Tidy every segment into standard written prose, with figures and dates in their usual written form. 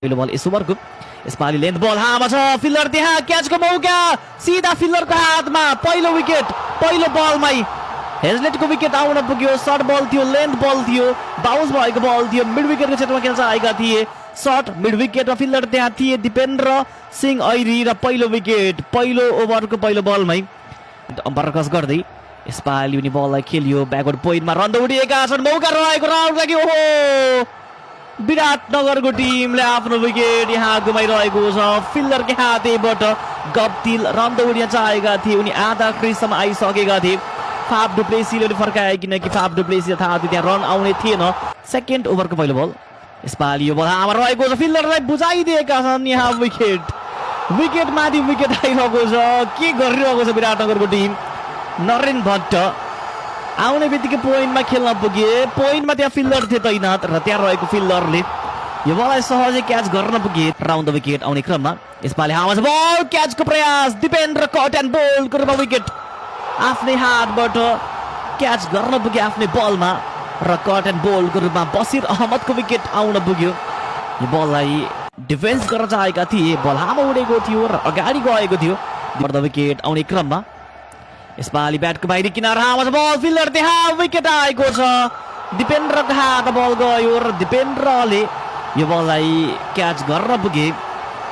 पहिलो बल यस ओभरको यसपालि लेन्थ बल हामा छ फिल्डर त्यहाँ क्याचको मौका सिधा फिल्डरको हातमा पहिलो विकेट पहिलो बलमै हेजलेटको विकेट आउन पुग्यो सर्ट बल थियो लेन्थ बल थियो बाउन्स भएको बल थियो मिड विकेटको क्षेत्रमा खेल्न आएका थिए सर्ट मिड विकेटमा फिल्डर त्यहाँ थिए दिपेन्द्र सिंह ऐरी र पहिलो विकेट पहिलो ओभरको पहिलो बलमै अम्पायर क्रस गर्दै यसपालि उनी बललाई खेलियो ब्याकवर्ड पोइन्टमा रन दौडिएका छन् मौका रहेको राउन्ड लागि ओहो विराटनगरको टिमले आफ्नो विकेट यहाँ गुमाइरहेको छ फिल्डरकै हातैबाट गप्तिल रन दौडिन चाहेका थिए उनी आधा क्रिजसम्म आइसकेका थिए फाफ डुप्लेसीले फर्काए किनकि फाफ डुप्लेसीले थाहा थियो त्यहाँ रन आउने थिएन सेकेन्ड ओभरको पहिलो बल यसपालि यो बल हामा रहेको छ फिल्डरलाई बुझाइदिएका छन् यहाँ विकेट माथि विकेट आइरहेको छ के गरिरहेको छ विराटनगरको टिम नरेन भट्ट आउने बित्तिकै पोइन्टमा खेल्न पुगे पोइन्टमा त्यहाँ फिल्डर थिए तैनात र त्यहाँ रहेको फिल्डरले यो बललाई सहजै क्याच गर्न पुगे राउन्ड द विकेट आउने क्रममा यसपालि हामा छ बल क्याचको प्रयास दिपेन्द्र कट एन्ड बोलको रूपमा विकेट आफ्नै हातबाट क्याच गर्न पुगे आफ्नै बलमा र कट एन्ड बोलको रूपमा बसिर अहमदको विकेट आउन पुग्यो यो बललाई डिफेन्स गर्न चाहेका थिए बल हामा उडेको थियो र अगाडि गएको थियो द विकेट आउने क्रममा यसपालि ब्याटको बाहिरी किनार हामा छ बल फिल्डर त्यहाँ विकेट आएको छ दिपेन्द्रको हात बल गयो र दिपेन्द्रले यो बललाई क्याच गर्न पुगे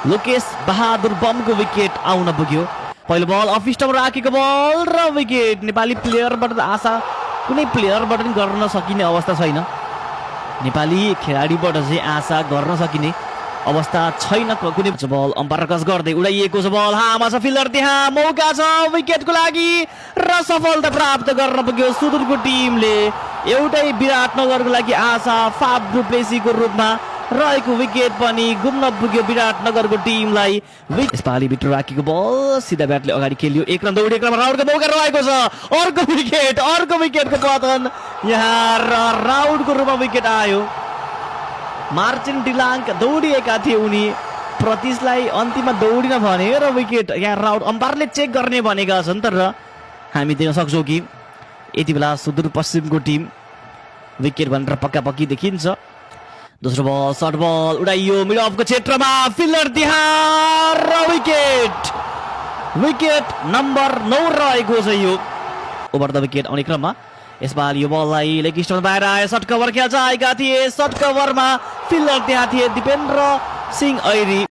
लोकेश बहादुर बमको विकेट आउन पुग्यो पहिलो बल अफ स्टम्प राखेको बल र विकेट नेपाली प्लेयरबाट आशा कुनै प्लेयरबाट पनि गर्न सकिने अवस्था छैन नेपाली खेलाडीबाट चाहिँ आशा गर्न सकिने अवस्था छैन कुनै बल अम्पायर क्रस गर्दै उडाइएको छ बल हामा छ फिल्डर त्यहाँ मौका छ विकेटको लागि र सफलता प्राप्त गर्न पुग्यो सुदूरको टिमले एउटै विराटनगरको लागि आशा फाफ डुप्लेसीको रूपमा रहेको विकेट पनि गुम्न पुग्यो विराटनगरको टिमलाई यसपालि भित्र राखेको बल सिधा ब्याटले अगाडि खेलियो एक रन दौडिएको राउन्डको मौका रहेको छ अर्को विकेटको पतन यहाँ र राउन्डको रूपमा विकेट आयो मार्चिन डिलाङ्क दौडिएका थिए उनी प्रतीशलाई अन्तिममा दौडिन भने र विकेट यहाँ राउन्ड अम्पायरले चेक गर्ने भनेका छन् तर हामी देख्न सक्छौँ कि यति बेला सुदूरपश्चिमको टिम विकेट भनेर पक्का देखिन्छ दोस्रो बल सर्ट बल उडाइयो मिड अफको क्षेत्रमा फिल्डर त्यहाँ र विकेट नम्बर 9 रहेको छ यो ओभर द विकेट आउने क्रममा यसपालि यो बललाई लेग स्टम्प बाहिर आयो सर्ट कभर खेल्न आएका थिए सर्ट कभरमा फिल्डर त्यहाँ थिए दिपेन्द्र सिंह ऐरी